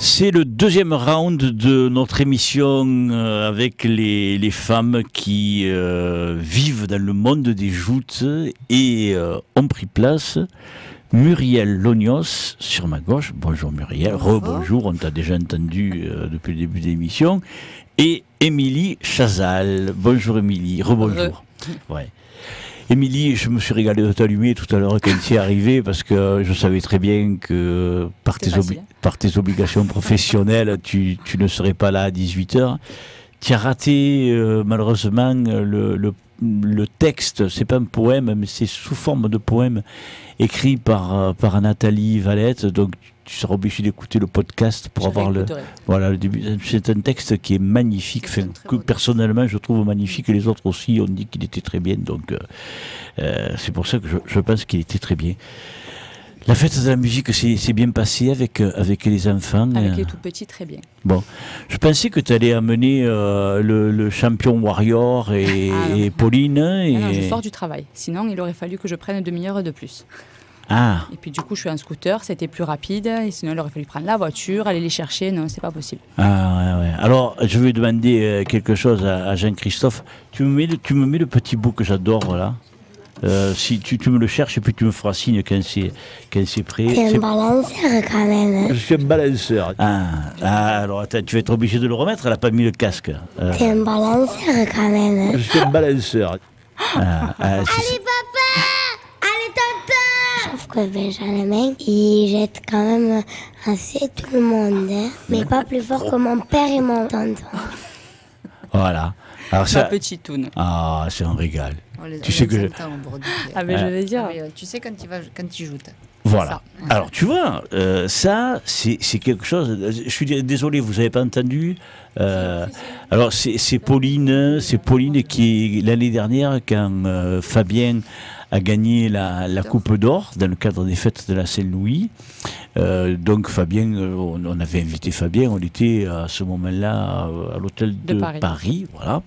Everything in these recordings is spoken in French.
C'est le deuxième round de notre émission avec les femmes qui vivent dans le monde des joutes et ont pris place. Muriel Lognos sur ma gauche. Bonjour Muriel, rebonjour, on t'a déjà entendu depuis le début de l'émission. Et Émilie Chazal. Bonjour Émilie, rebonjour. Ouais. Émilie, je me suis régalé de t'allumer tout à l'heure quand tu es arrivée parce que je savais très bien que par tes obligations professionnelles, tu ne serais pas là à 18h. Tu as raté malheureusement le texte, c'est pas un poème, mais c'est sous forme de poème écrit par Nathalie Valette, donc tu seras obligé d'écouter le podcast pour avoir le début. C'est un texte qui est magnifique, que personnellement je trouve magnifique et les autres aussi ont dit qu'il était très bien, donc c'est pour ça que je pense qu'il était très bien. La fête de la musique s'est bien passée avec les enfants. Avec les tout petits, très bien. Bon, je pensais que tu allais amener le champion Warrior et Pauline. Non, je sors du travail. Sinon, il aurait fallu que je prenne une demi-heure de plus. Ah. Et puis du coup, je suis en scooter, c'était plus rapide. Et sinon, il aurait fallu prendre la voiture, aller les chercher. Non, c'est pas possible. Ah, ouais. Alors, je vais demander quelque chose à Jean-Christophe. Tu me mets le petit bout que j'adore, là. Si tu me le cherches et puis tu me feras signe quand c'est prêt. T'es un balanceur quand même. Je suis un balanceur. Alors attends, tu vas être obligé de le remettre, elle n'a pas mis le casque. T'es un balanceur quand même. Je suis un balanceur. Allez papa, allez tonton. Je trouve que Benjamin, il jette quand même assez tout le monde, hein, mais pas plus fort que mon père et mon tonton. Voilà. Alors ça, ma petite toune. Ah, c'est un régal. Tu sais que je vais dire. Tu sais quand il joue. Voilà. Alors tu vois, ça c'est quelque chose. Je suis désolé, vous n'avez pas entendu. Alors c'est Pauline qui l'année dernière quand Fabien a gagné la Coupe d'Or dans le cadre des fêtes de la Saint-Louis. Donc Fabien, on avait invité Fabien, on était à ce moment-là à l'hôtel de Paris, voilà.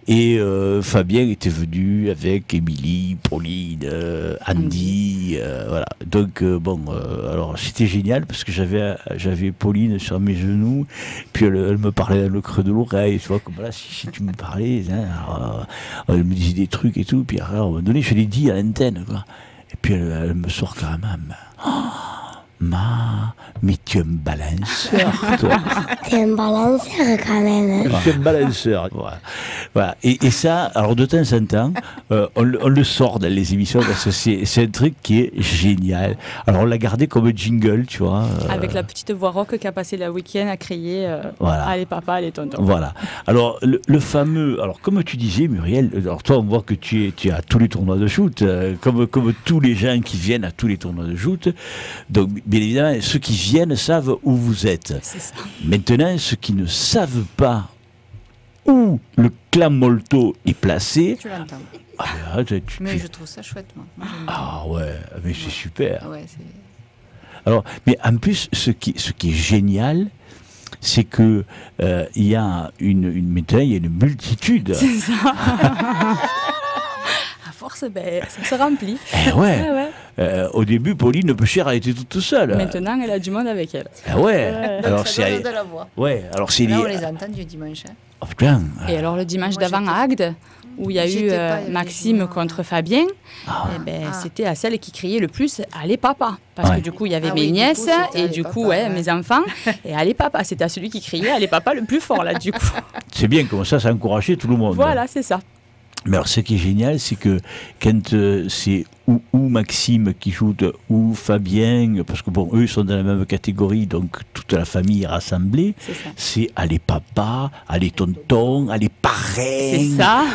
Et Fabien était venu avec Émilie, Pauline, Andy, voilà. Donc alors c'était génial parce que j'avais Pauline sur mes genoux, puis elle me parlait dans le creux de l'oreille, tu vois, comme là, si tu me parlais, hein, elle me disait des trucs et tout, puis à un moment donné, je l'ai dit à l'antenne, quoi. Et puis elle me sort quand même. Mais tu es un balanceur, toi. T'es un balanceur quand même. Je suis un balanceur. Voilà. Et ça, alors de temps en temps, on le sort dans les émissions parce que c'est un truc qui est génial. Alors on l'a gardé comme jingle, tu vois. Avec la petite voix rock qui a passé le week-end à crier allez papa, allez tonton. Voilà. Alors le fameux, alors comme tu disais Muriel, alors toi on voit que tu es à tous les tournois de shoot, comme tous les gens qui viennent à tous les tournois de shoot. Donc bien évidemment, ceux qui viennent savent où vous êtes. C'est ça. Maintenant, ceux qui ne savent pas où le clan Molto est placé... Tu l'entends. Mais je trouve ça chouette, moi ouais, mais c'est super. Ouais, alors, mais en plus, ce qui est génial, c'est que il y a maintenant, il y a une multitude. C'est ça. Force, ça se remplit. Au début, Pauline Pechère a été toute seule. Maintenant, elle a du monde avec elle. Alors c'est de la voix. Alors c'est là, on les entend du dimanche. Oh, putain. Et alors le dimanche d'avant à Agde, où il y a eu Maxime contre Fabien, c'était à celle qui criait le plus « Allez papa !» Parce que du coup, il y avait mes nièces et du coup, mes enfants. Et « Allez papa !» C'était à celui qui criait « Allez papa !» le plus fort, là, du coup. C'est bien, comme ça encourageait tout le monde. Voilà, c'est ça. Mais alors, ce qui est génial, c'est que quand c'est ou Maxime qui joue ou Fabien, parce que bon, eux, ils sont dans la même catégorie, donc toute la famille est rassemblée, c'est allez papa, allez tonton, allez parrain. C'est ça.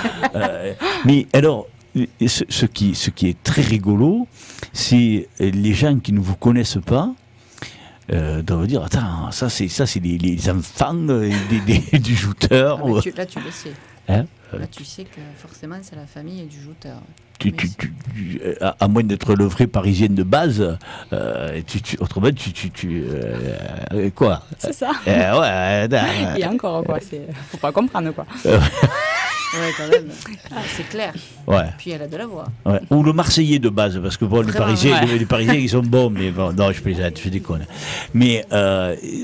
Mais alors, ce qui est très rigolo, c'est les gens qui ne vous connaissent pas, doivent dire, attends, ça c'est les enfants du jouteur. Là, tu le sais. Hein? Là, tu sais que forcément, c'est la famille du jouteur. À moins d'être le vrai parisien de base, autrement, quoi? C'est ça. Ouais. Et encore, quoi. Faut pas comprendre, quoi. Ouais, quand même. C'est clair. Ouais. Puis elle a de la voix. Ouais. Ou le Marseillais de base, parce que bon, les Parisiens, ils sont bons, mais bon, non, je plaisante, je déconne. Mais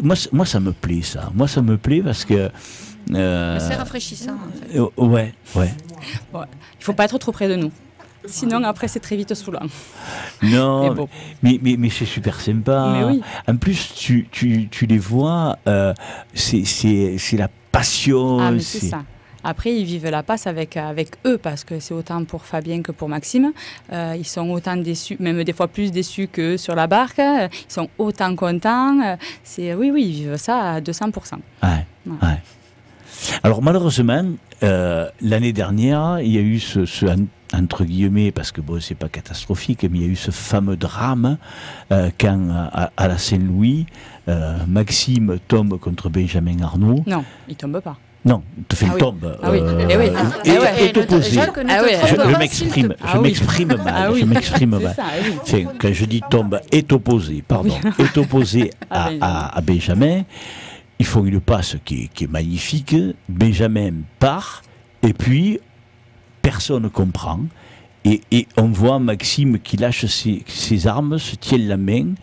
moi, ça me plaît, ça. Moi, ça me plaît parce que. C'est rafraîchissant, en fait. Ouais. Bon, il ne faut pas être trop près de nous. Sinon, après, c'est très vite saoulant. Non, mais c'est super sympa. Mais oui. En plus, tu les vois, c'est la passion. Ah, mais c'est ça. Après, ils vivent la passe avec eux, parce que c'est autant pour Fabien que pour Maxime. Ils sont autant déçus, même des fois plus déçus que sur la barque. Ils sont autant contents. Oui, ils vivent ça à 200%. Ouais. Alors malheureusement, l'année dernière, il y a eu ce entre guillemets, parce que bon, c'est pas catastrophique, mais il y a eu ce fameux drame quand à la Saint-Louis, Maxime tombe contre Benjamin Arnault. Non, il tombe pas. Non, il tombe. Ah oui. Est opposé. Je m'exprime mal. Ah oui. Je m'exprime mal. Ça, oui. Enfin, quand je dis tombe, est opposé, pardon, est opposé à Benjamin. Ils font une passe qui est magnifique. Benjamin part, et puis personne ne comprend. Et on voit Maxime qui lâche ses armes, se tient la main.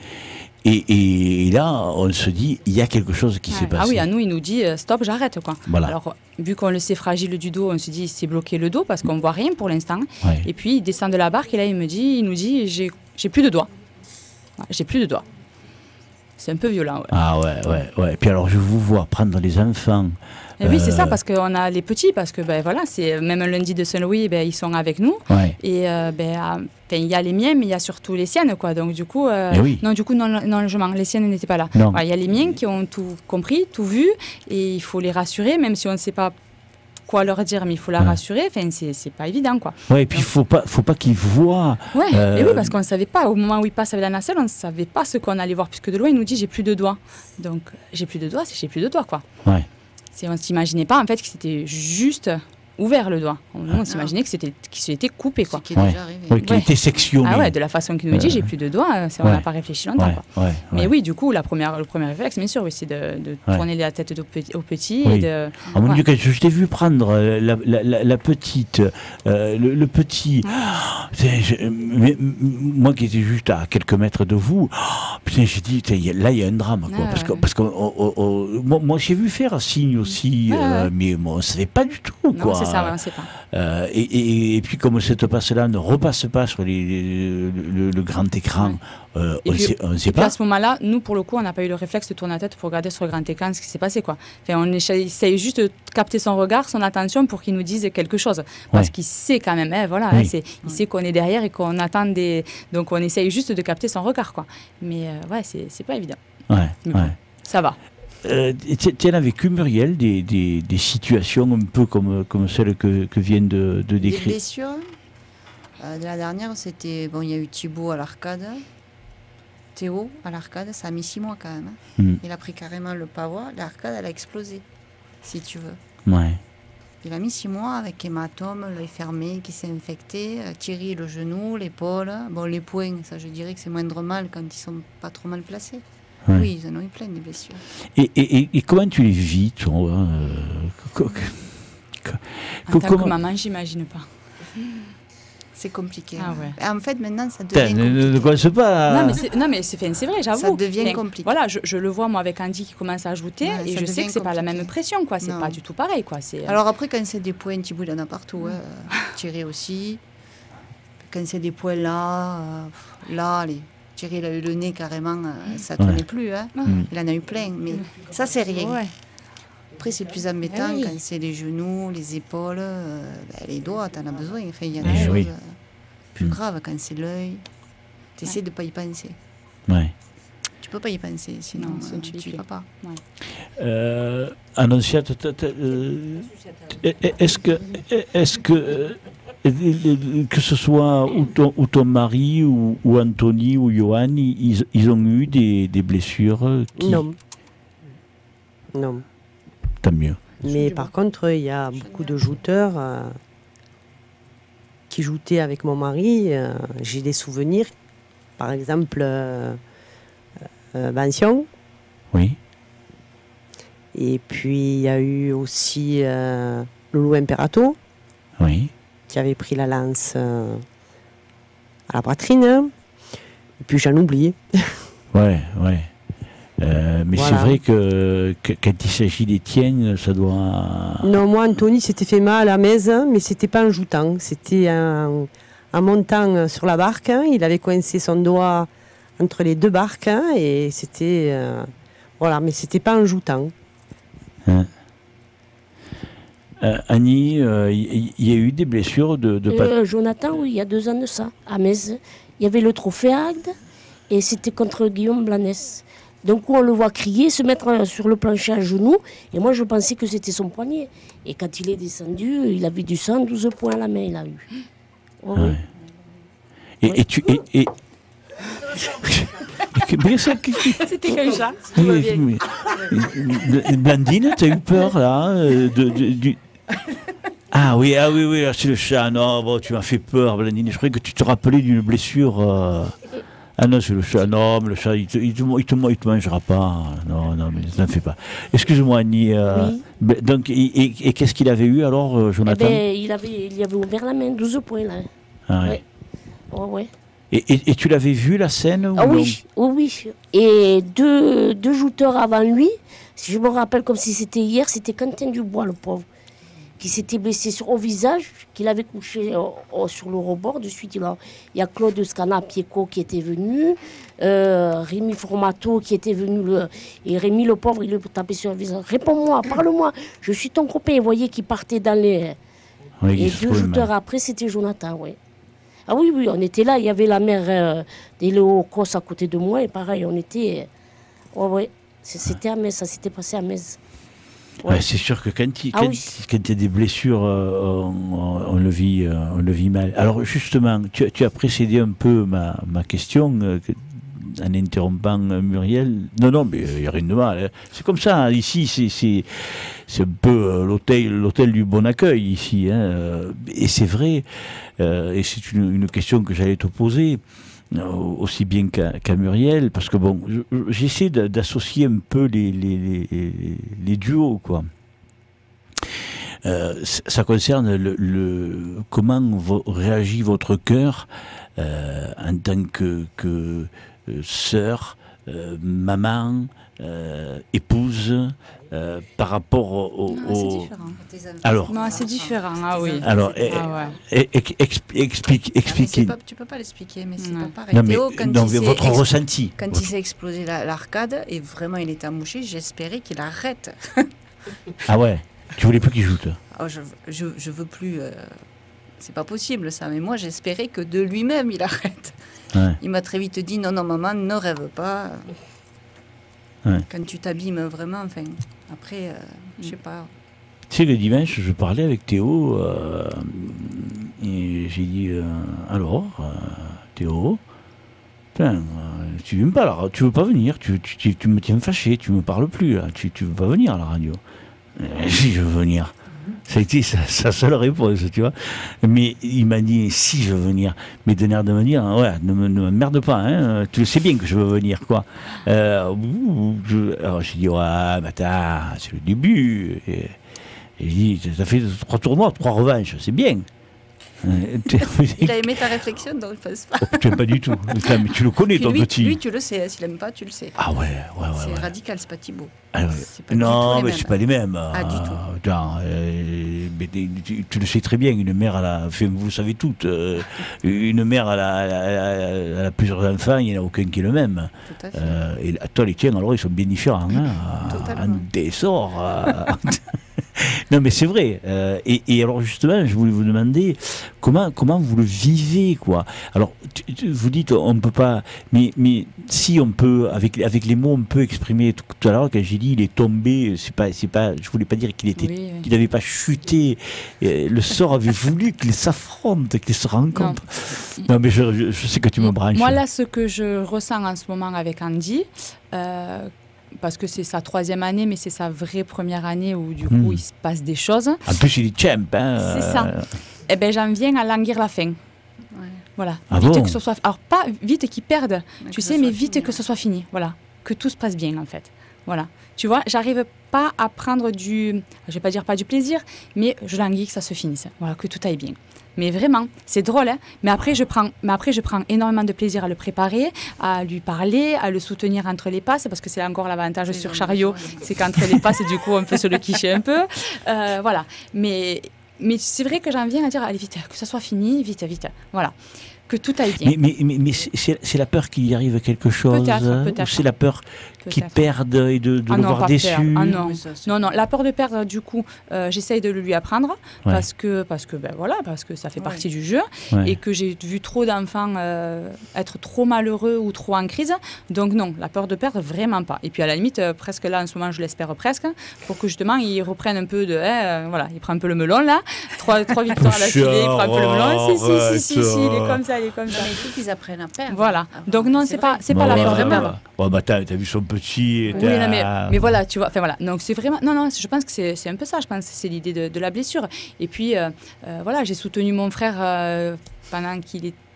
Et là, on se dit, il y a quelque chose qui s'est passé. Ah oui, à nous, il nous dit, stop, j'arrête, quoi. Voilà. Alors, vu qu'on le sait fragile du dos, on se dit, il s'est bloqué le dos parce qu'on ne voit rien pour l'instant. Ouais. Et puis, il descend de la barque et là, il nous dit, j'ai plus de doigts. J'ai plus de doigts. C'est un peu violent. Ouais. Ah ouais. Et puis alors, je vous vois prendre les enfants. Et oui, c'est ça, parce qu'on a les petits, parce que c'est même un lundi de Saint-Louis, ils sont avec nous. Ouais. Et il y a les miens, mais il y a surtout les siennes, quoi. Donc du coup, non, je mens, les siennes n'étaient pas là. Il y a les miens qui ont tout compris, tout vu, et il faut les rassurer, même si on ne sait pas quoi leur dire, mais il faut la rassurer. Enfin, c'est pas évident, quoi. Ouais, et puis il faut pas qu'ils voient. Ouais. Et oui, parce qu'on ne savait pas. Au moment où il passe avec la nacelle, on ne savait pas ce qu'on allait voir, puisque de loin il nous dit j'ai plus de doigts. Donc j'ai plus de doigts, c'est j'ai plus de doigts, quoi. Ouais. On ne s'imaginait pas en fait que c'était juste ouvert le doigt. On s'imaginait qu'il s'était coupé, quoi. Qui est déjà arrivé. Ouais, qui était sectionné. Ah ouais, de la façon qu'il nous dit j'ai plus de doigts, on n'a pas réfléchi longtemps. Quoi. Mais oui, du coup, le premier réflexe, bien sûr, c'est de tourner la tête au petit. Oui. Et de, mon Dieu, quand je t'ai vu prendre la petite, le petit, moi qui étais juste à quelques mètres de vous, putain, j'ai dit, là il y a un drame, quoi, parce que moi j'ai vu faire signe aussi, mais on ne savait pas du tout, quoi. Non, c'est ça, on ne sait pas. Et puis comme cette passe-là ne repasse pas sur le grand écran, on ne sait pas. À ce moment-là, nous, pour le coup, on n'a pas eu le réflexe de tourner la tête pour regarder sur le grand écran ce qui s'est passé, quoi. Enfin, on essaye juste de capter son regard, son attention pour qu'il nous dise quelque chose. Parce qu'il sait quand même, il sait qu'on est derrière et qu'on attend des... Donc on essaye juste de capter son regard, quoi. Mais c'est pas évident. Ça va. Tu as vécu, Muriel, des situations un peu comme celle que vient de décrire. Des blessures. La dernière, c'était... Bon, il y a eu Thibaut à l'arcade. Théo à l'arcade, ça a mis 6 mois quand même. Il a pris carrément le pavois. L'arcade, elle a explosé, si tu veux. Ouais. Il a mis 6 mois avec hématome, l'œil fermé qui s'est infecté, Thierry le genou, l'épaule. Bon, les poings, ça je dirais que c'est moindre mal quand ils sont pas trop mal placés. Ouais. Oui, ils en ont eu plein des blessures. Et comment tu les vis, toi En tant que maman, j'imagine pas. C'est compliqué. Ah ouais. En fait, maintenant, ça devient compliqué. Ne commence pas. Non, mais c'est vrai, j'avoue. Ça devient compliqué. Voilà, je le vois, moi, avec Andy qui commence à ajouter, et je sais que c'est pas la même pression, quoi. C'est pas du tout pareil, quoi. Alors après, quand c'est des points, Thibaut, il en a partout. Thierry aussi. Quand c'est des points là, Thierry, il a eu le nez carrément, ça ne tournait plus. Il en a eu plein, mais ça, c'est rien. Ouais. Après, c'est plus embêtant quand c'est les genoux, les épaules, les doigts, tu en as besoin. Enfin, il y a des choses plus graves quand c'est l'œil. Tu essaies de ne pas y penser. Ouais. Tu ne peux pas y penser, sinon tu n'y vas pas. Ouais. Annonciate, est-ce que ce soit ou ton mari ou Anthony ou Johan, ils ont eu des blessures Non. Tant mieux. Mais par contre, il y a beaucoup de jouteurs qui joutaient avec mon mari. J'ai des souvenirs. Par exemple, Vincion. Oui. Et puis, il y a eu aussi Loulou Imperato. qui avait pris la lance à la poitrine. Et puis j'en oublié. Mais c'est vrai que quand il s'agit des tiennes, ça doit... Non, moi, Anthony s'était fait mal à Metz, mais c'était pas en joutant. C'était en montant sur la barque. Il avait coincé son doigt entre les 2 barques et c'était... mais c'était pas en joutant. Annie, il y a eu des blessures de Jonathan, oui, il y a 2 ans de ça, à Metz. Il y avait le trophée Agde et c'était contre Guillaume Blanès. Donc on le voit crier, se mettre sur le plancher à genoux, et moi je pensais que c'était son poignet. Et quand il est descendu, il avait du sang, 12 points à la main, il a eu. Et tu... C'était qu'un chat. Blandine, tu as eu peur là Ah oui, c'est le chat. Non, bon, tu m'as fait peur, Blandine. Je croyais que tu te rappelais d'une blessure... Ah non, c'est le chat. Non, mais le chat, il te mangera pas. Non, mais ça ne fait pas. Excuse-moi, Annie. Donc, et qu'est-ce qu'il avait eu alors, Jonathan? Il avait ouvert la main, 12 points là. Ouais. Et tu l'avais vu la scène ou oui. Et deux jouteurs avant lui, si je me rappelle comme si c'était hier, c'était Quentin Dubois, le pauvre, qui s'était blessé au visage, qu'il avait couché sur le rebord. De suite, il y a Claude Scana-Pieco qui était venu, Rémi Formato qui était venu, et Rémi le pauvre, il le tapait sur le visage. Réponds-moi, parle-moi, je suis ton copain. Vous voyez qu'il partait dans les... et 2 jouteurs après, c'était Jonathan, Ah oui, on était là, il y avait la mère d'Eléo Cos à côté de moi, et pareil, on était... C'était à Metz, ça s'était passé à Metz. C'est sûr que quand il y a des blessures, on le vit mal. Alors justement, tu as précédé un peu ma question en interrompant Muriel. Non, mais il n'y a rien de mal. C'est comme ça, ici, c'est un peu l'hôtel du bon accueil, ici. Et c'est vrai, et c'est une question que j'allais te poser, aussi bien qu'à Muriel, parce que bon, j'essaie d'associer un peu les duos, quoi. Ça concerne comment réagit votre cœur en tant que sœur, maman, épouse, par rapport au... C'est différent. Alors, non, c'est différent, Alors, expliquez. Tu peux pas l'expliquer, mais c'est pas pareil. Non, mais, Théo, votre ressenti. Quand il s'est explosé l'arcade, et vraiment il était amouché, j'espérais qu'il arrête. Ah ouais, tu voulais plus qu'il joue, toi? Je veux plus... c'est pas possible ça, mais moi j'espérais que de lui-même il arrête. Il m'a très vite dit non maman, ne rêve pas. Quand tu t'abîmes vraiment, enfin, après, je sais pas. Tu sais, le dimanche, je parlais avec Théo et j'ai dit alors, Théo, tu viens pas là, tu veux pas venir, tu me tiens fâché, tu me parles plus là, tu veux pas venir à la radio. Si je veux venir. Ça a été sa seule réponse, tu vois. Mais il m'a dit, si je veux venir. Mais de l'air de me dire, ne m'emmerde pas, hein, tu le sais bien que je veux venir, quoi. Alors j'ai dit, c'est le début. Et j'ai dit, ça fait 3 tournois, 3 revanches, c'est bien. Il a aimé ta réflexion, donc je pense pas. Tu n'aimes pas du tout. Mais tu le connais, ton petit. Lui, tu le sais. S'il n'aime pas, tu le sais. Ah ouais. C'est radical, c'est pas Thibaut. Non, mais c'est pas les mêmes. Ah, du tout. Mais tu le sais très bien. Une mère, vous le savez toutes. Une mère, elle a plusieurs enfants. Il n'y en a aucun qui est le même. Tout à fait. Et toi, les tiens, alors, ils sont bien différents. Totalement. Un dessort. Non, mais c'est vrai. Et alors, justement, je voulais vous demander comment vous le vivez, quoi. Alors, vous dites, on ne peut pas... Mais si on peut, avec les mots, on peut exprimer tout à l'heure, quand j'ai dit il est tombé, c'est pas, je voulais pas dire qu'il n'avait pas chuté. Le sort avait voulu qu'ils s'affrontent, qu'ils se rencontrent. Non, mais je sais que tu me branches. Moi, là, ce que je ressens en ce moment avec Andy... parce que c'est sa 3e année, mais c'est sa vraie première année où du coup il se passe des choses. En plus il est champ. C'est ça. Eh bien j'en viens à languir la fin. Voilà. Que ce soit... Alors pas vite qu'ils perdent, mais vite que ce soit fini. Voilà. Que tout se passe bien en fait. Voilà. Tu vois, j'arrive pas à prendre je vais pas dire pas du plaisir, mais je languis que ça se finisse. Voilà, que tout aille bien. Mais vraiment, c'est drôle, hein. Mais après, je prends énormément de plaisir à le préparer, à lui parler, à le soutenir entre les passes, parce que c'est encore l'avantage sur chariot, c'est qu'entre les passes, du coup, on peut se le quicher un peu. Voilà. Mais c'est vrai que j'en viens à dire, allez vite, que ça soit fini, vite, vite. Voilà. Que tout aille bien. Mais c'est la peur qu'il y arrive quelque chose, peut-être. Ou c'est la peur qu'il perde et de le voir déçu. Non, la peur de perdre, du coup, j'essaye de le lui apprendre parce que ça fait partie du jeu et que j'ai vu trop d'enfants être trop malheureux ou trop en crise. Donc non, la peur de perdre, vraiment pas. Et puis à la limite, presque là, en ce moment, je l'espère presque, pour que justement, il reprenne un peu voilà, il prend un peu le melon là, trois victoires à la filée, il prend un peu le melon. Si, il est comme ça. Mais il faut qu'ils apprennent à perdre. Voilà. Donc non, c'est pas la peur de perdre. T'as vu son petit. Oui, non, mais voilà, tu vois. Enfin voilà. Donc c'est vraiment. Non, je pense que c'est un peu ça. Je pense que c'est l'idée de la blessure. Et puis voilà, j'ai soutenu mon frère pendant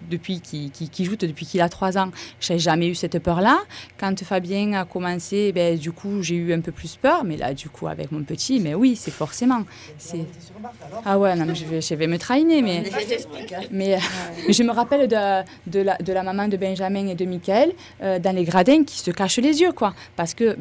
depuis qu'il joue, depuis qu'il a 3 ans. Je n'ai jamais eu cette peur-là. Quand Fabien a commencé, du coup, j'ai eu un peu plus peur. Mais là, du coup, avec mon petit, mais oui, c'est forcément. Ah ouais, non, mais je vais me traîner. Mais je me rappelle de la maman de Benjamin et de Michael dans les gradins qui se cachent les yeux, quoi. Parce que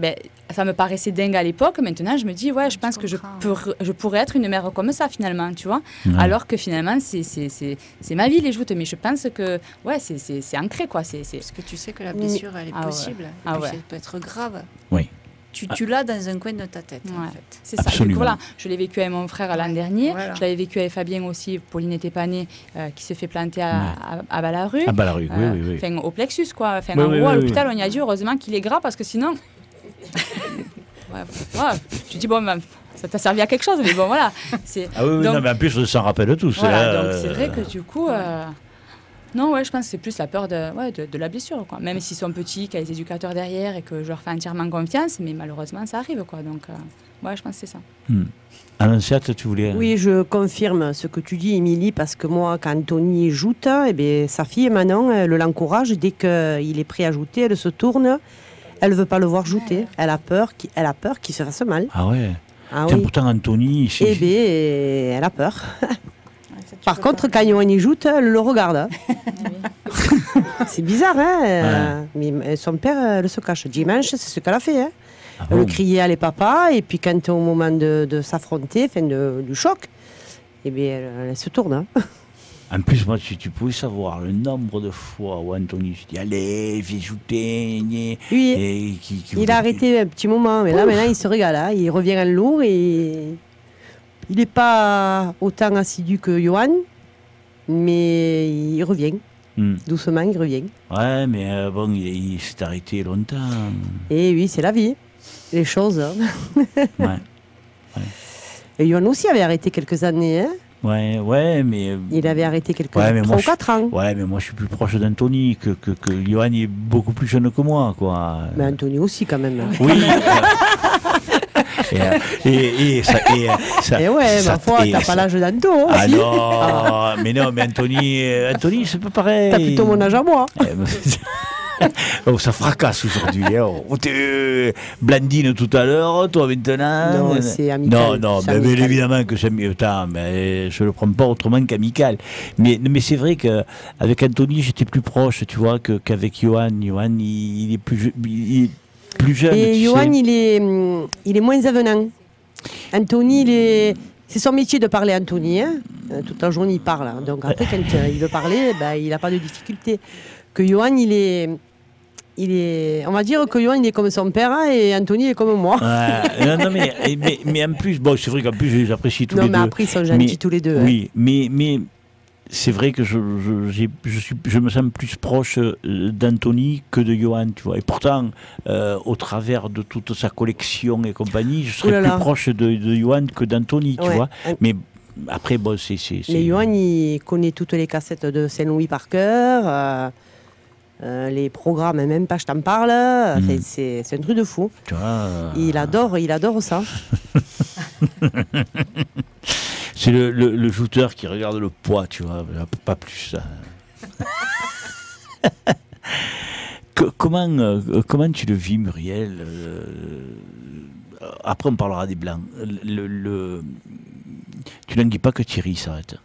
ça me paraissait dingue à l'époque. Maintenant, je me dis, ouais, je pense que je pourrais être une mère comme ça, finalement, tu vois. Alors que finalement, c'est ma vie, les joutes. Mais je pense que ouais, c'est ancré, quoi. Parce que tu sais que la blessure, elle est possible. Et puis, ça peut être grave. Oui. Tu l'as dans un coin de ta tête, en fait. C'est ça. Du coup, voilà, je l'ai vécu avec mon frère l'an dernier. Voilà. Je l'avais vécu avec Fabien aussi. Pauline n'était pas née, qui se fait planter à Ballaru. À Ballaru, oui. Enfin, au plexus, quoi. Enfin, en gros, à l'hôpital, on y a dit, heureusement qu'il est gras, parce que sinon... Je dis, bon, ça t'a servi à quelque chose, mais bon, voilà. Ah oui, donc, non, mais en plus, on s'en rappelle tous. Voilà, donc c'est vrai que du coup... Non, ouais, je pense que c'est plus la peur de la blessure, quoi. Même s'ils sont petits, qu'il y a les éducateurs derrière et que je leur fais entièrement confiance, mais malheureusement, ça arrive, quoi. Donc, ouais, je pense que c'est ça. Annonciate, tu voulais... Oui, je confirme ce que tu dis, Émilie, parce que moi, quand Tony joute, sa fille, Manon, elle l'encourage. Dès qu'il est prêt à jouter, elle se tourne. Elle ne veut pas le voir jouter. Elle a peur qu'il se fasse mal. Ah ouais. Pourtant, Anthony... elle a peur. Par contre, quand Yoann y joue, elle le regarde. C'est bizarre, hein. Mais son père, elle se cache. Dimanche, c'est ce qu'elle a fait. Hein. Elle le criait à les papas, et puis quand au moment de s'affronter, du choc, elle se tourne. Hein. En plus, moi, si tu pouvais savoir le nombre de fois où Anthony se dit allez, viens jouter. Oui, il a arrêté un petit moment, mais là, maintenant, il se régale. Hein. Il revient en lourd et... Il n'est pas autant assidu que Johan, mais il revient. Doucement, il revient. Ouais, mais il s'est arrêté longtemps. Et oui, c'est la vie. Les choses. Ouais. Et Johan aussi avait arrêté quelques années. Hein. Ouais, mais... Il avait arrêté 3 ou 4 ans. Ouais, mais moi, je suis plus proche d'Anthony, que Johan est beaucoup plus jeune que moi, quoi. Mais Anthony aussi, quand même. Oui. Et ouais, ma foi, t'as pas l'âge d'Anto. Ah non, mais Anthony, c'est pas pareil. T'as plutôt mon âge à moi. Oh, ça fracasse aujourd'hui. On te Blandine tout à l'heure, toi maintenant. Non, c'est amical. Non, mais évidemment que c'est amical. Mais je le prends pas autrement qu'amical. Mais c'est vrai qu'avec Anthony, j'étais plus proche, tu vois, qu'avec Johan. Johan, il est plus jeune. Et Johan, il est moins avenant. Anthony, c'est son métier de parler, Anthony. Hein. Toute la journée, il parle. Hein. Donc après, quand il veut parler, il n'a pas de difficulté. Que Johan, on va dire que Johan, il est comme son père et Anthony est comme moi. Non, mais en plus, c'est vrai qu'en plus, je les apprécie tous les deux. Non, mais après, ils sont gentils tous les deux. Oui, hein. mais c'est vrai que je me sens plus proche d'Anthony que de Johan, tu vois. Et pourtant, au travers de toute sa collection et compagnie, je serais plus proche de Johan que d'Anthony, tu vois. Mais après, c'est... Mais Johan, il connaît toutes les cassettes de Saint-Louis par cœur. Les programmes, même pas je t'en parle, c'est un truc de fou. Tu vois, il adore ça. C'est le jouteur qui regarde le poids, tu vois, pas plus. Comment tu le vis, Muriel? Après, on parlera des Blancs. Tu n'enguis pas que Thierry s'arrête?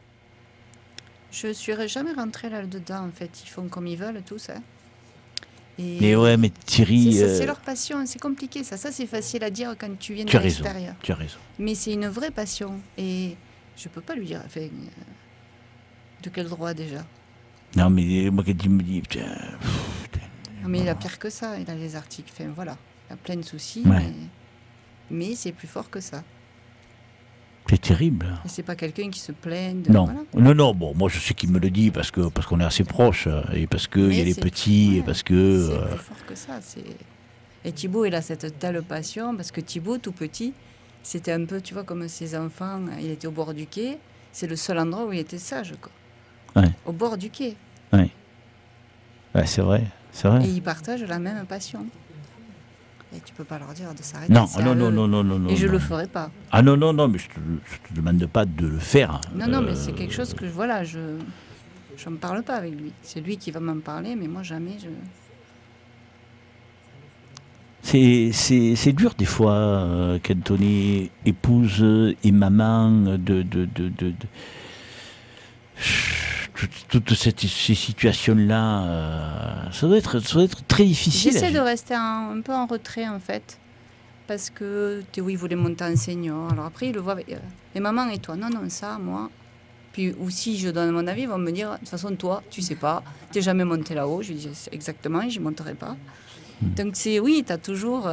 Je ne suis jamais rentrée là-dedans, en fait. Ils font comme ils veulent, tous. Hein. Mais ouais, mais Thierry... C'est leur passion, c'est compliqué. Ça c'est facile à dire quand tu viens de l'extérieur. Tu as raison. Mais c'est une vraie passion. Et je ne peux pas lui dire... Enfin, de quel droit, déjà? Non, mais moi, quand il me dit... Putain, non, mais il a pire que ça. Il a les articles. Enfin, voilà. Il a plein de soucis. Ouais. Mais c'est plus fort que ça. C'est terrible. Et c'est pas quelqu'un qui se plaint. Non, voilà. Non. Bon, moi je sais qu'il me le dit parce qu'on est assez proches et parce qu'il y a les petits et parce que. C'est plus fort que ça. Et Thibaut, il a cette telle passion parce que Thibaut, tout petit, c'était un peu, tu vois, comme ses enfants. Il était au bord du quai. C'est le seul endroit où il était sage, quoi. Ouais. Au bord du quai. Ouais. Ouais, c'est vrai. Et ils partagent la même passion. Et tu peux pas leur dire de s'arrêter. Non. Et je le ferai pas. Ah non, mais je te demande pas de le faire. Non, mais c'est quelque chose que voilà, je ne me parle pas avec lui. C'est lui qui va m'en parler, mais moi jamais C'est dur des fois quand on est épouse et maman toutes ces situations-là, ça doit être très difficile. J'essaie de rester un peu en retrait, en fait, parce que Théo, il voulait monter en senior. Alors après, il le voit avec... Et maman, et toi? Non, ça, moi. Puis, ou si je donne mon avis, ils vont me dire, de toute façon, toi, tu sais pas, t'es jamais monté là-haut. Je lui dis, exactement, et je monterai pas. Donc, oui, t'as toujours...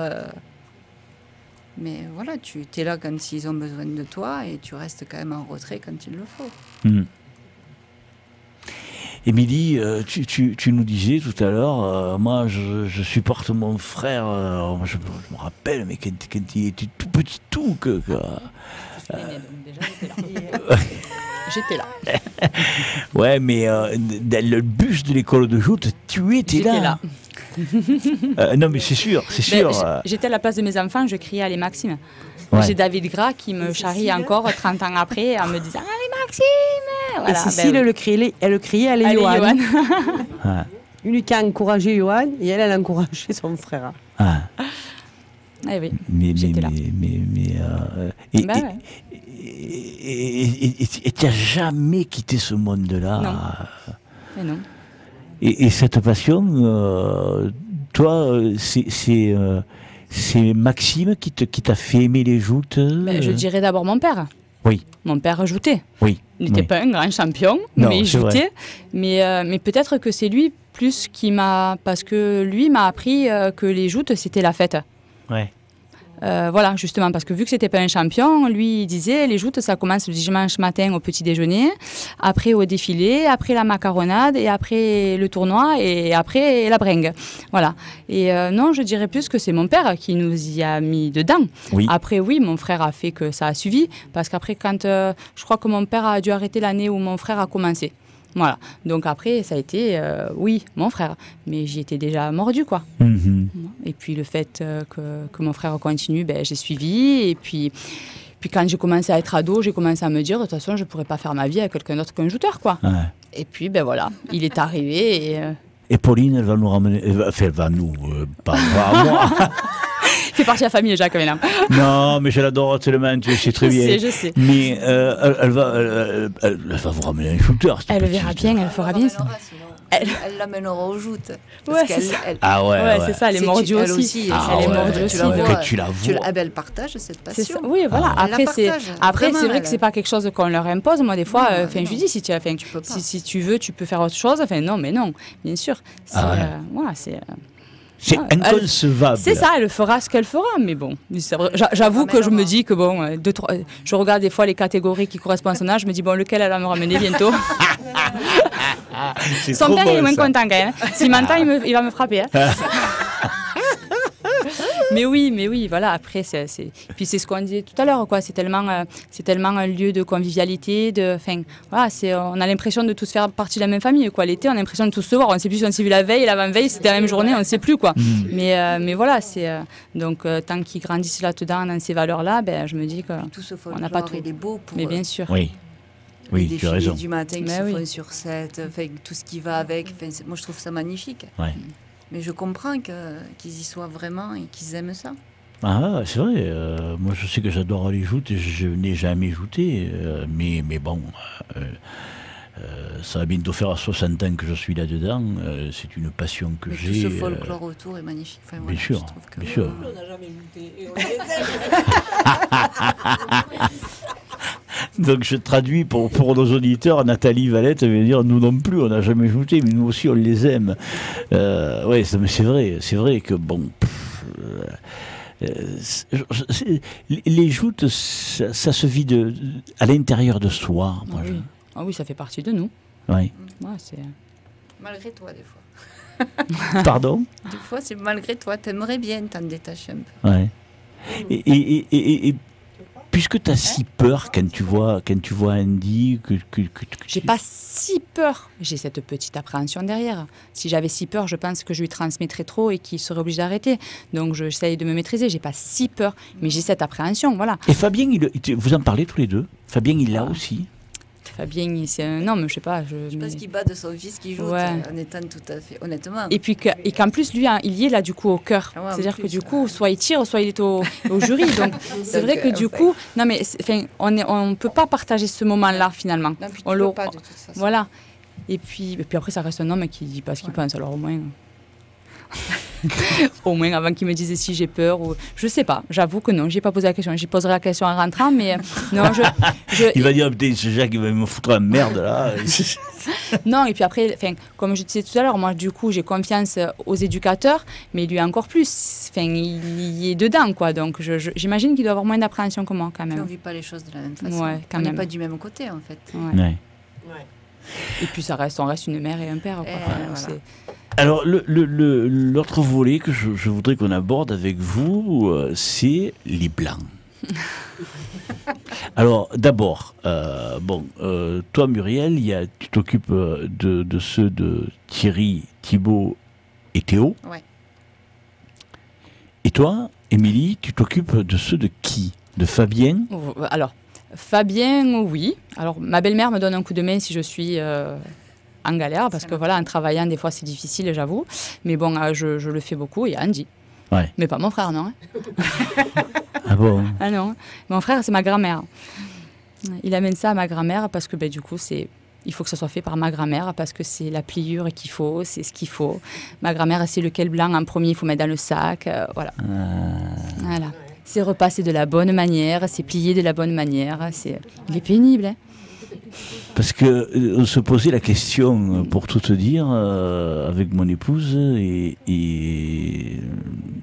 Mais voilà, tu es là quand ils ont besoin de toi, et tu restes quand même en retrait quand il le faut. Émilie, tu nous disais tout à l'heure, moi je supporte mon frère, je me rappelle, mais quand il était tout petit, J'étais là. Ouais, mais dans le bus de l'école de joute, tu étais là. Non, mais c'est sûr. J'étais à la place de mes enfants, je criais Allez Maxime. Ouais. J'ai David Gras qui me charrie encore 30 ans après en me disant Allez Maxime. Voilà, et Cécile, elle le criait Allez Johan. Lui qui a encouragé Johan et elle a encouragé son frère. Eh oui, j'étais là. Et tu n'as jamais quitté ce monde-là. Non. Et cette passion, toi, c'est Maxime qui t'a fait aimer les joutes? Je dirais d'abord mon père. Oui. Mon père joutait. Oui. Il n'était pas un grand champion, mais il joutait. Mais peut-être que c'est lui plus qui m'a... Parce que lui m'a appris que les joutes, c'était la fête. Ouais. Voilà, justement, parce que vu que c'était pas un champion, lui, il disait, les joutes, ça commence le dimanche matin au petit déjeuner, après au défilé, après la macaronade, et après le tournoi, et après la bringue. Voilà. Et non, je dirais plus que c'est mon père qui nous y a mis dedans. Oui. Après, oui, mon frère a fait que ça a suivi, parce qu'après, quand je crois que mon père a dû arrêter l'année où mon frère a commencé. Voilà. Donc après, ça a été, oui, mon frère. Mais j'y étais déjà mordu, quoi. Et puis le fait que mon frère continue, j'ai suivi. Et puis quand j'ai commencé à être ado, j'ai commencé à me dire, de toute façon, je ne pourrais pas faire ma vie avec quelqu'un d'autre qu'un jouteur, quoi. Ouais. Et puis, voilà, il est arrivé. Et Pauline, elle va nous ramener... elle va nous... pas moi. fait partie de la famille, Jacques, maintenant. Non, mais je l'adore tellement, tu sais très bien. Je sais. Mais elle va vous ramener un shooter. Elle le verra bien, elle fera bien ça. Elle l'amènera aux joutes. Ouais, c'est ça. Ouais, c'est ça, elle est mordue aussi. Elle est mordue aussi. Tu la vois. Elle partage cette passion. Oui, voilà. Après, c'est vrai que c'est pas quelque chose qu'on leur impose. Moi, des fois, je lui dis, si tu veux, tu peux faire autre chose. Enfin, non, mais non, bien sûr. Voilà, c'est... C'est inconcevable. C'est ça, elle fera ce qu'elle fera, mais bon. J'avoue que je me dis que bon, je regarde des fois les catégories qui correspondent à son âge, je me dis bon, lequel elle va me ramener bientôt. Son père est moins content quand même. S'il m'entend, il va me frapper. Mais oui, voilà. Après, puis c'est ce qu'on disait tout à l'heure, quoi. C'est tellement un lieu de convivialité, voilà, on a l'impression de tous faire partie de la même famille, quoi. L'été, on a l'impression de tous se voir. On ne sait plus si on s'est vu la veille, l'avant-veille, c'était la même journée, on ne sait plus, quoi. Mais voilà, donc tant qu'ils grandissent là-dedans, dans ces valeurs-là, je me dis qu'on n'a pas tout. Il est beau pour. Mais bien sûr. Oui, tu as raison. Du matin qui se font sur 7, tout ce qui va avec. Moi, je trouve ça magnifique. Ouais. Mais je comprends qu'ils y soient vraiment et qu'ils aiment ça. Ah, c'est vrai. Moi, je sais que j'adore les joutes. Je n'ai jamais jouté. Mais bon, ça va bientôt faire 60 ans que je suis là-dedans. C'est une passion que j'ai. Tout ce folklore autour est magnifique. Enfin, bien sûr, bien sûr. On n'a jamais jouté. Et on Donc je traduis pour nos auditeurs, Nathalie Valette veut dire nous non plus on n'a jamais joué, mais nous aussi on les aime. Ouais, c'est vrai que bon. Les joutes, ça se vit à l'intérieur de soi. Moi, oui. Ah oui, ça fait partie de nous. Oui. Ouais, c'est... Malgré toi, des fois. Pardon? Des fois, c'est malgré toi. T'aimerais bien t'en détacher un peu. Ouais. Et puisque tu as si peur quand tu vois Andy, J'ai pas si peur. J'ai cette petite appréhension derrière. Si j'avais si peur, je pense que je lui transmettrais trop et qu'il serait obligé d'arrêter. Donc j'essaye de me maîtriser. J'ai pas si peur, mais j'ai cette appréhension, voilà. Et Fabien, vous en parlez tous les deux? Fabien, il l'a aussi. Fabien, c'est un homme, je sais pas. Je pense qu'il bat de son fils qui joue, en étant tout à fait, honnêtement. Et puis qu'en plus, lui, il y est là, du coup, au cœur. Ah ouais, c'est-à-dire que du coup, soit il tire, soit il est au jury. Donc, c'est vrai que du coup, non, mais on ne peut pas partager ce moment-là, finalement. Non, puis tu peux pas, de toute façon. Voilà. Et puis après, ça reste un homme qui dit pas ce qu'il pense, alors au moins... Au moins avant qu'il me dise si j'ai peur ou je sais pas, j'avoue que non, j'ai pas posé la question, j'y poserai la question en rentrant, mais non, il va dire putain ce Jacques il va me foutre la merde là. Non, et puis après, comme je disais tout à l'heure, moi du coup j'ai confiance aux éducateurs, mais lui encore plus, il y est dedans quoi, donc j'imagine qu'il doit avoir moins d'appréhension que moi quand même. Puis on vit pas les choses de la même façon, on n'est pas du même côté en fait. Ouais. Et puis on reste une mère et un père quoi. Voilà. Alors, l'autre volet que je voudrais qu'on aborde avec vous, c'est les blancs. Alors, d'abord, toi, Muriel, tu t'occupes de ceux de Thierry, Thibaut et Théo. Ouais. Et toi, Émilie, tu t'occupes de ceux de qui? De Fabien? Alors, Fabien, oui. Alors, ma belle-mère me donne un coup de main si je suis... en galère, parce que voilà, en travaillant, des fois, c'est difficile, j'avoue. Mais bon, je le fais beaucoup, et Andy. Ouais. Mais pas mon frère, non. Ah bon? Ah non. Mon frère, c'est ma grand-mère. Il amène ça à ma grand-mère parce que du coup, il faut que ça soit fait par ma grand-mère parce que c'est la pliure qu'il faut, c'est ce qu'il faut. Ma grand-mère, c'est lequel blanc en premier, il faut mettre dans le sac. Voilà. Voilà. C'est repassé de la bonne manière, c'est plié de la bonne manière. Il est pénible, hein. Parce qu'on se posait la question, pour tout te dire, avec mon épouse, et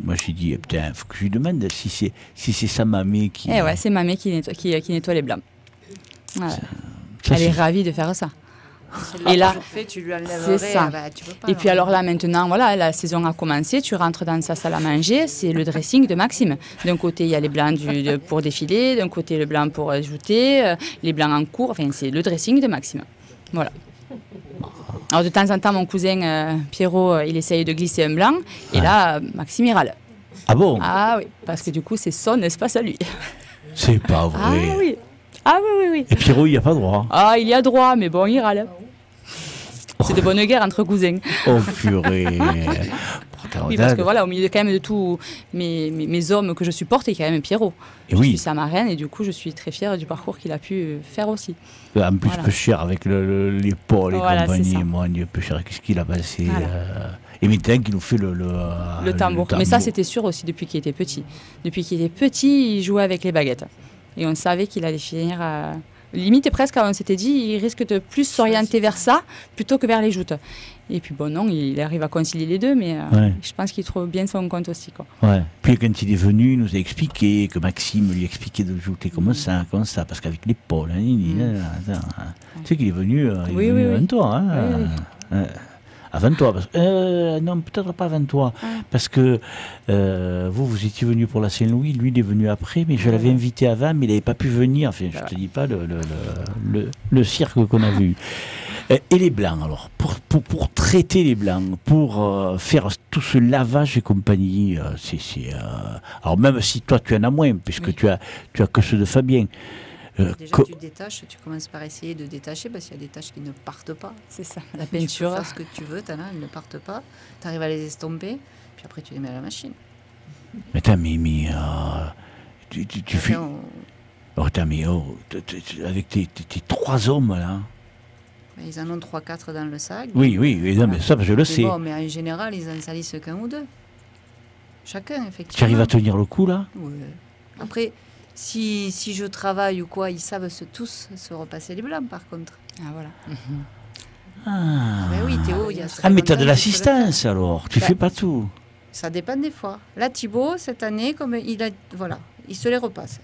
moi j'ai dit, putain, il faut que je lui demande si c'est sa mamie qui... ouais, c'est mamie qui nettoie les blancs. Voilà. Elle est ravie de faire ça. Et là, tu lui enlèverais, c'est ça. Tu peux pas, et puis alors là maintenant, voilà, la saison a commencé, tu rentres dans sa salle à manger, c'est le dressing de Maxime. D'un côté, il y a les blancs pour défiler, d'un côté, le blanc pour ajouter, les blancs en cours, enfin, c'est le dressing de Maxime. Voilà. Alors de temps en temps, mon cousin Pierrot, il essaye de glisser un blanc, et là, Maxime, il râle. Ah bon? Ah oui, parce que du coup, c'est son espace à lui. C'est pas vrai. Ah oui. Ah oui. Et Pierrot, il n'y a pas droit. Ah, il y a droit, mais bon, il râle. C'est de bonne guerre entre cousins. Oh purée. Oui, parce que voilà, au milieu quand même de tous mes hommes que je supporte, il y a quand même Pierrot. Je suis sa marraine et du coup, je suis très fière du parcours qu'il a pu faire aussi. En plus, peu cher avec les pôles et compagnie. Moi, Dieu, peu cher, qu'est-ce qu'il a passé Et maintenant qu'il nous fait le tambour. Mais ça, c'était sûr aussi depuis qu'il était petit. Depuis qu'il était petit, il jouait avec les baguettes. Et on savait qu'il allait finir... Limite, presque, on s'était dit, il risque de plus s'orienter vers ça plutôt que vers les joutes. Et puis bon, non, il arrive à concilier les deux, mais je pense qu'il trouve bien son compte aussi, quoi. Ouais. Puis quand il est venu, il nous a expliqué que Maxime lui expliquait de jouer comme ça, parce qu'avec l'épaule, tu sais qu'il est venu, avant toi, avant toi, non, peut-être pas avant toi, parce que vous étiez venu pour la Saint-Louis, lui il est venu après, mais je l'avais invité avant, mais il n'avait pas pu venir, enfin je te dis pas le cirque qu'on a vu. Et les blancs, alors, pour traiter les blancs, pour faire tout ce lavage et compagnie, alors même si toi tu en as moins, puisque tu as que ceux de Fabien, Déjà, tu détaches, tu commences par essayer de détacher parce qu'il y a des taches qui ne partent pas. C'est ça, la Tu peux peinture. faire ce que tu veux, t'en as, elles ne partent pas. Tu arrives à les estomper, puis après tu les mets à la machine. Mais attends, tu fais... Après, Oh, attends, mais avec tes 3 hommes, là... ils en ont 3-4 dans le sac. Oui, non, mais ça, je le sais. Bon, mais en général, ils en salissent qu'un ou deux. Chacun, effectivement. Tu arrives à tenir le coup, là? Oui. Après, si je travaille ou quoi, ils savent tous se repasser les blancs, par contre. Ah, voilà. Ah, Mais oui, Théo, il y a très ah mais t'as de longtemps, l'assistance, alors. Tu fais pas tout. Ça dépend des fois. Là, Thibaut, cette année, comme il se les repasse.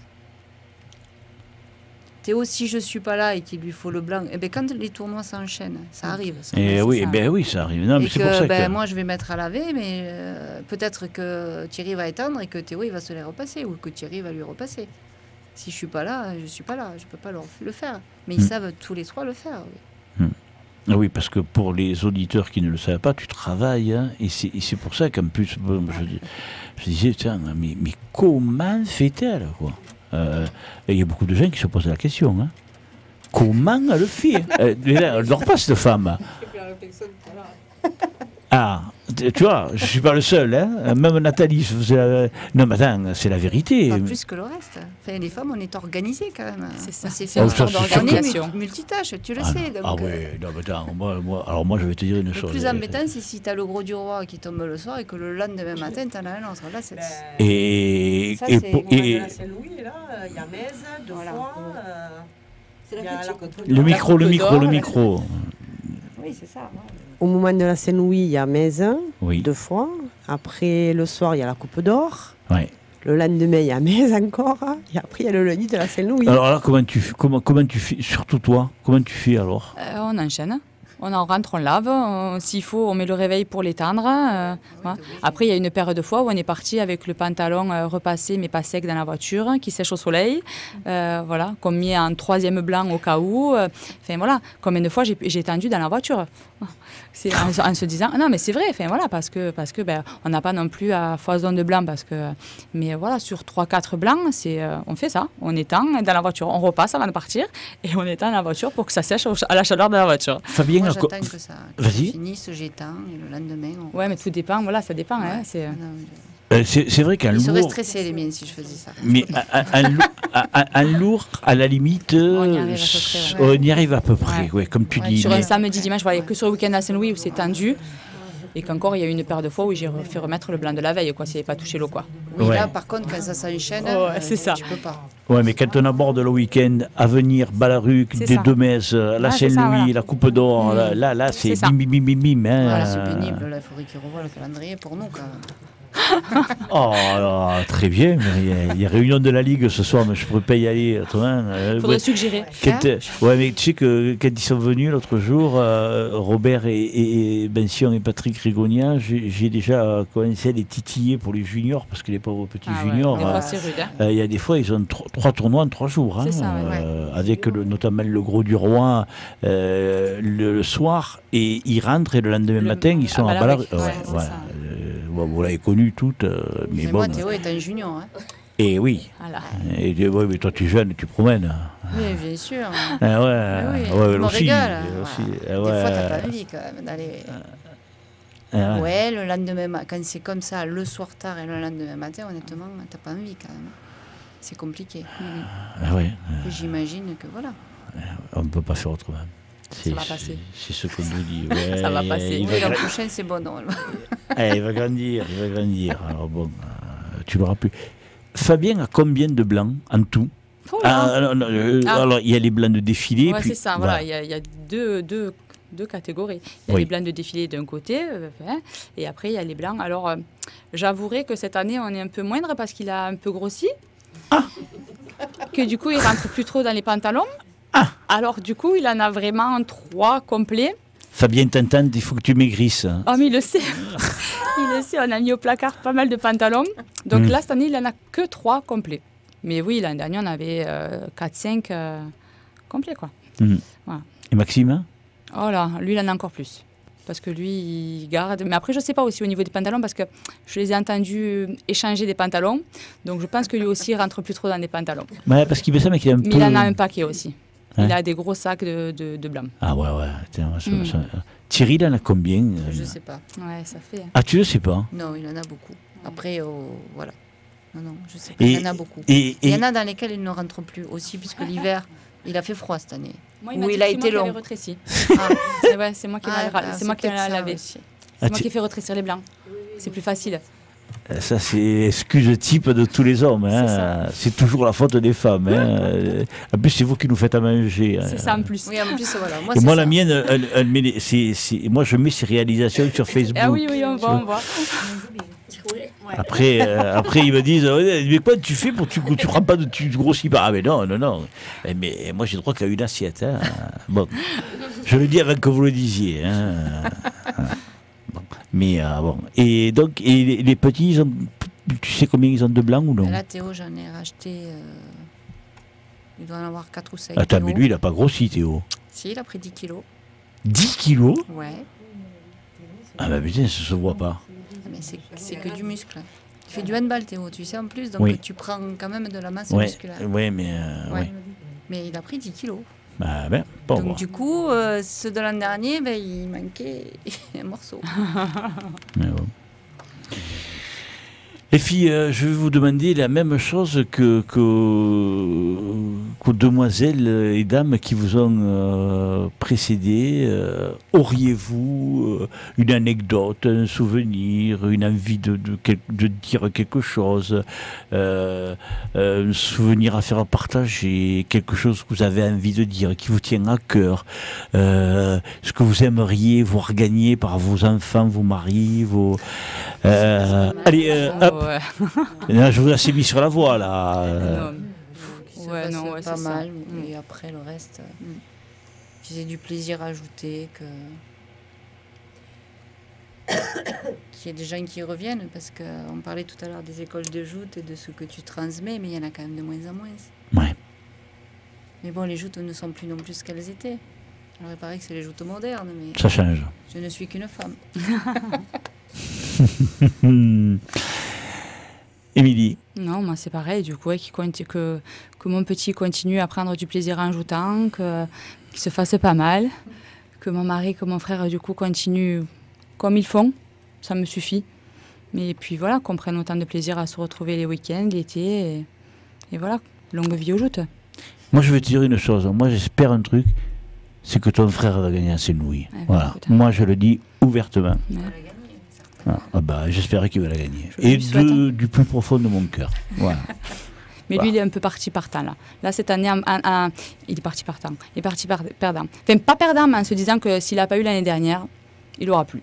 Théo, si je suis pas là et qu'il lui faut le blanc, quand les tournois s'enchaînent, ça arrive. Oui, ça arrive. Non, mais c'est pour ça que... moi, je vais mettre à laver, mais peut-être que Thierry va étendre et que Théo, il va se les repasser, ou que Thierry va lui repasser. Si je suis pas là, je suis pas là. Je peux pas le faire. Mais ils savent tous les 3 le faire. Oui. Oui, parce que pour les auditeurs qui ne le savent pas, tu travailles, hein, et c'est pour ça qu'en plus, je disais, tiens, mais comment fait-elle, quoi? Il y a beaucoup de gens qui se posent la question. Hein. Comment elle le fait? Elle ne dort pas, cette femme. Ah, tu vois, je ne suis pas le seul. Hein. Même Nathalie se faisait... Non, mais attends, c'est la vérité. Pas plus que le reste. Enfin, les femmes, on est organisées quand même. C'est ça. C'est fait d'organisation. Multitâche, tu le sais. Donc, oui, non, mais attends, moi, je vais te dire une chose. Le plus embêtant, c'est si tu as le gros du roi qui tombe le soir et que le lendemain matin, tu en as un autre. Là, c'est... Et Saint-Louis, là, il y a Metz, deux fois. Le micro. Oui, c'est ça. Au moment de la Saint-Louis, il y a Metz, Oui. 2 fois. Après, le soir, il y a la Coupe d'Or. Ouais. Le lendemain, il y a Metz encore. Et après, il y a le lundi de la Saint-Louis. Alors là, comment tu fais, surtout toi, comment tu fais alors? On enchaîne. On en rentre, on lave. S'il faut, on met le réveil pour l'étendre. Voilà. Après, il y a une paire de fois où on est parti avec le pantalon repassé, mais pas sec dans la voiture, qui sèche au soleil. Voilà, qu'on met en 3e blanc au cas où. Enfin, voilà, combien de fois j'ai tendu dans la voiture. C'est en se disant, non, mais c'est vrai, enfin, voilà, parce que on n'a pas non plus à foison de blanc. Mais voilà, sur 3-4 blancs, on fait ça. On étend dans la voiture. On repasse avant de partir et on étend dans la voiture pour que ça sèche à la chaleur de la voiture. Fabien, moi, j'attends que ça finisse, j'éteins et le lendemain... Ouais, mais tout dépend, voilà, ça dépend. Hein, c'est vrai qu'un lourd... Ils seraient stressés, les miens, si je faisais ça. Mais un lourd, à la limite, on y arrive à peu près, ouais, comme tu dis. Sur un samedi, dimanche, il n'y a que sur le week-end à Saint-Louis où c'est tendu. Et qu'encore, il y a eu une paire de fois où j'ai fait remettre le blanc de la veille, quoi, s'il n'avait pas touché l'eau, quoi. Oui, là, par contre, quand ça s'enchaîne, c'est ça. tu peux pas. Ouais, mais quand on aborde le week-end, à venir, Ballaruc, des Deux-Messes, la Saint-Louis, voilà. La Coupe d'Or, là, c'est bim. Hein. Voilà, c'est pénible, là, il faudrait qu'ils revoient le calendrier pour nous, quand même. Oh, alors, très bien. Il y a réunion de la Ligue ce soir, mais je ne pourrais pas y aller. Il faudrait suggérer. Ouais, mais tu sais que quand ils sont venus l'autre jour, Robert et Bension et Patrick Rigonia, j'ai déjà commencé à les titiller pour les juniors, parce que les pauvres petits juniors, des fois, c'est rude, il y a des fois, ils ont 3 tournois en 3 jours. Hein, ça, avec notamment le gros du roi le soir, et ils rentrent, et le lendemain matin, ils sont à Ballaruc. Vous l'avez connu toutes, mais bon. Moi, Théo est un junior. Hein. Et oui. Voilà. Et mais toi, tu es jeune, tu promènes. Oui, bien sûr. Oui, je me régale. Aussi. Des fois, t'as pas envie quand même d'aller. Ouais, le lendemain, quand c'est comme ça, le soir tard et le lendemain matin, honnêtement, t'as pas envie quand même. C'est compliqué. J'imagine que voilà. On ne peut pas faire autrement. Ça va passer. C'est ce qu'on nous dit. Ouais, ça va passer. L'an prochain, c'est bon, normalement. Il va grandir. Alors bon, tu l'auras plus. Fabien a combien de blancs en tout? Alors, il y a les blancs de défilé. Ouais, c'est ça. Voilà. Il y a deux catégories. Il y a les blancs de défilé d'un côté, et après, il y a les blancs. Alors, j'avouerai que cette année, on est un peu moindre parce qu'il a un peu grossi. Que du coup, il rentre plus trop dans les pantalons. Alors, du coup, il en a vraiment 3 complets. Fabien t'entend, il faut que tu maigrisses. Oh, mais il le sait. Il le sait, on a mis au placard pas mal de pantalons. Donc là, cette année, il en a que 3 complets. Mais oui, l'année dernière, on avait 4-5 complets, quoi. Voilà. Et Maxime? Oh là, lui, il en a encore plus. parce que lui, il garde. Mais après, je ne sais pas aussi au niveau des pantalons, parce que je les ai entendus échanger des pantalons. Donc, je pense que lui aussi, il ne rentre plus trop dans des pantalons. Ouais, parce qu'il met ça, mais qu'il a un peu... Mais il en a un paquet aussi. Ouais. Il a des gros sacs de blanc. Ah ouais. Thierry, il en a combien? Je ne sais pas. Ouais, ça fait. Ah, tu le sais pas? Non, il en a beaucoup. Après, voilà. Non, je sais pas. Il y en a beaucoup. Il y en a dans lesquels il ne rentre plus aussi, puisque l'hiver, il a fait froid cette année. Moi, il a été long. Rétréci. C'est moi qui l'ai lavé. C'est moi qui ai fait rétrécir les blancs. C'est plus facile. Ça, c'est excuse type de tous les hommes. Hein. C'est toujours la faute des femmes. Hein. En plus, c'est vous qui nous faites à manger. C'est ça en plus. Oui, en plus, voilà. Moi la mienne, moi, je mets ses réalisations sur Facebook. Ah oui, on voit. Après, ils me disent mais quoi tu fais pour tu prends pas tu grossis pas. Ah mais non. Mais moi j'ai droit qu'à une assiette. Hein. Bon, je le dis avant que vous le disiez. Hein. Bon. Mais bon. Et donc les petits, tu sais combien ils ont de blanc ou non? Là Théo, j'en ai racheté. Il doit en avoir 4 ou 5. Attends, mais lui il a pas grossi Théo. Si, il a pris 10 kilos. 10 kilos? Ouais. Ah bah putain, ça se voit pas. Mais c'est que du muscle. Tu fais du handball, Théo, tu sais, en plus, donc tu prends quand même de la masse musculaire. Oui, mais... Mais il a pris 10 kilos. Bah ben, pas donc voir. du coup, ceux de l'an dernier, il manquait un morceau. Mais bon. Les filles, je vais vous demander la même chose qu'aux demoiselles et dames qui vous ont précédé. Auriez-vous une anecdote, un souvenir, une envie de dire quelque chose, un souvenir à faire partager, quelque chose que vous avez envie de dire, qui vous tient à cœur, ce que vous aimeriez voir gagner par vos enfants, vos maris, vos... allez, hop. Ouais. Là, je vous ai mis sur la voie, là. C'est pas mal. Et après, le reste, j'ai du plaisir à ajouter, qu'il y ait des gens qui reviennent, parce qu'on parlait tout à l'heure des écoles de joutes et de ce que tu transmets, mais il y en a quand même de moins en moins. Ouais. Mais bon, les joutes ne sont plus non plus ce qu'elles étaient. Alors, il paraît que c'est les joutes modernes, mais... Ça change. Je ne suis qu'une femme. Émilie. Non, moi c'est pareil, du coup, que mon petit continue à prendre du plaisir en jouant, qu'il se fasse pas mal, que mon mari, que mon frère, du coup, continuent comme ils font, ça me suffit. Mais puis voilà, qu'on prenne autant de plaisir à se retrouver les week-ends, l'été, et voilà, longue vie aux joutes. Moi, je vais te dire une chose, moi j'espère un truc, c'est que ton frère va gagner à Saint-Louis. Voilà. Moi, je le dis ouvertement. Ouais. J'espère qu'il va la gagner. Et du plus profond de mon cœur. Voilà. Mais lui, il est un peu parti partant, là. Là, cette année, il est parti partant. Il est parti perdant. Enfin, pas perdant, mais en se disant que s'il n'a pas eu l'année dernière, il n'aura plus.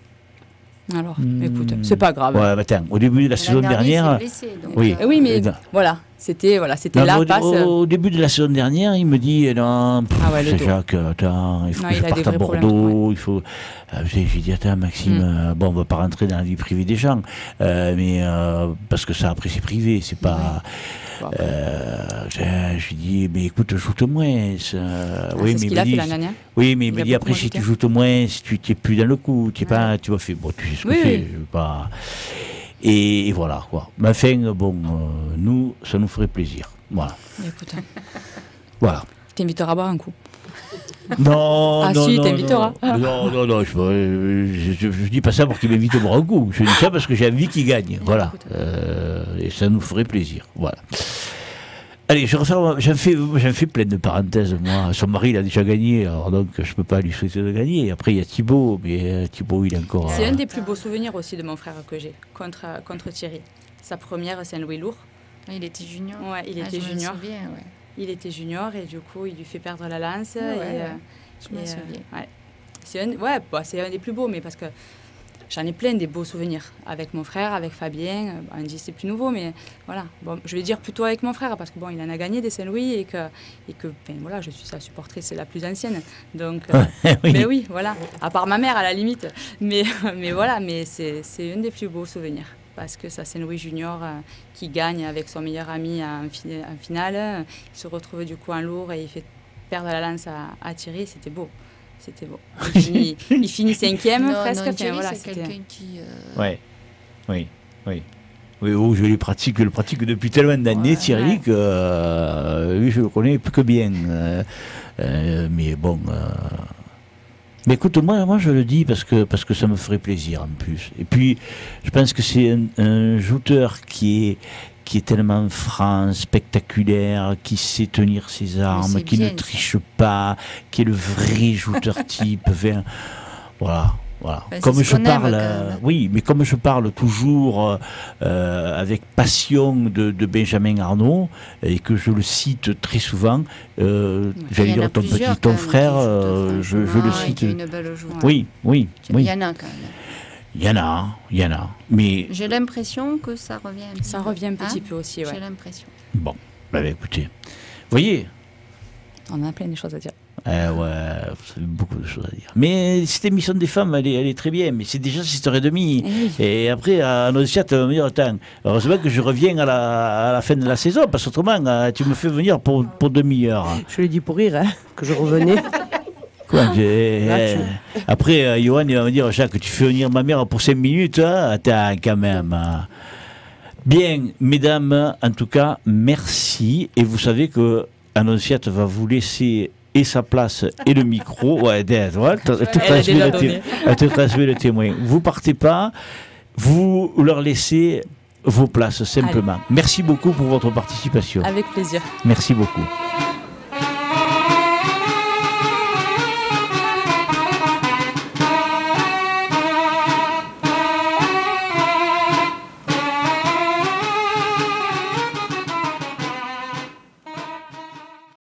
Alors, écoute, c'est pas grave. Ouais, attends, au début de la saison dernière... Blessé, donc oui, mais voilà, c'était la passe. Au début de la saison dernière, il me dit, non, Jacques, attends, il faut que je parte à Bordeaux, il faut... J'ai dit, attends, Maxime, bon, on va pas rentrer dans la vie privée des gens, mais parce que ça, après, c'est privé, c'est pas... je lui dis, mais écoute, joue moins. Oui, mais il a fait l'année dernière. Oui, mais il me dit après, si tu joues moins, si tu n'es plus dans le coup, tu vas faire. Bon, tu sais ce que c'est. Je veux pas. Et voilà, quoi. Mais enfin, bon, nous, ça nous ferait plaisir. Voilà. Écoute. Voilà. T'inviteras à boire un coup. Non, ah non, si, non, t'inviteras. Non, je dis pas ça pour qu'il m'invite au boire un coup. Je dis ça parce que j'ai envie qu'il gagne. Voilà. Et ça nous ferait plaisir. Voilà. Allez, j'en fais plein de parenthèses, moi. Son mari, il a déjà gagné, alors donc je peux pas lui souhaiter de gagner. Après, il y a Thibaut, mais Thibaut, il est encore... C'est un des plus beaux souvenirs aussi de mon frère que j'ai, contre Thierry. Sa première Saint-Louis-Lourd. Il était junior. Ouais, il était junior. Je me souviens, ouais. Il était junior et du coup, il lui fait perdre la lance. Je me souviens. Ouais. C'est un des plus beaux, mais parce que j'en ai plein des beaux souvenirs avec mon frère, avec Fabien. Andy, c'est plus nouveau, mais voilà. Bon, je vais dire plutôt avec mon frère parce que bon, il en a gagné des Saint-Louis et que voilà, je suis sa supportrice la plus ancienne. Donc, oui. Mais oui, voilà. À part ma mère à la limite, mais voilà, mais c'est un des plus beaux souvenirs. Parce que ça, Saint-Louis Junior qui gagne avec son meilleur ami en finale. Il se retrouve du coup en lourd et il fait perdre la lance à Thierry. C'était beau. C'était beau. Il finit 5e presque. Non, Thierry, voilà, c'est quelqu'un qui... Oui, je le pratique depuis tellement d'années, Thierry, que je le connais plus que bien. Mais bon... Mais écoute, moi je le dis parce que ça me ferait plaisir en plus. Et puis, je pense que c'est un joueur qui est tellement franc, spectaculaire, qui sait tenir ses armes, qui ne triche pas, qui est le vrai joueur type. Voilà. Ben, comme je parle, oui, mais comme je parle toujours avec passion de Benjamin Arnault et que je le cite très souvent, j'allais dire ton frère, je le cite. Une belle joue. Oui. Il y en a quand même. Il y en a. Mais j'ai l'impression que ça revient. Ça revient un petit peu aussi, ouais. J'ai l'impression. Bon, écoutez, voyez. On a plein de choses à dire. Beaucoup de choses à dire. Mais cette émission des femmes, elle est très bien, mais c'est déjà 6h30. Et après, à nos chats, on va me dire, attends, heureusement que je reviens à la fin de la saison, parce qu'autrement, tu me fais venir pour demi-heure. Je l'ai dit pour rire, que je revenais. Quoi, après, Johan, il va me dire, Jacques, tu fais venir ma mère pour 5 minutes, hein? Attends, quand même. Bien, mesdames, en tout cas, merci. Et vous savez que Annonciate va vous laisser et sa place et le micro. Elle te transmet le témoin. Vous partez pas, vous leur laissez vos places simplement. Allez. Merci beaucoup pour votre participation. Avec plaisir. Merci beaucoup.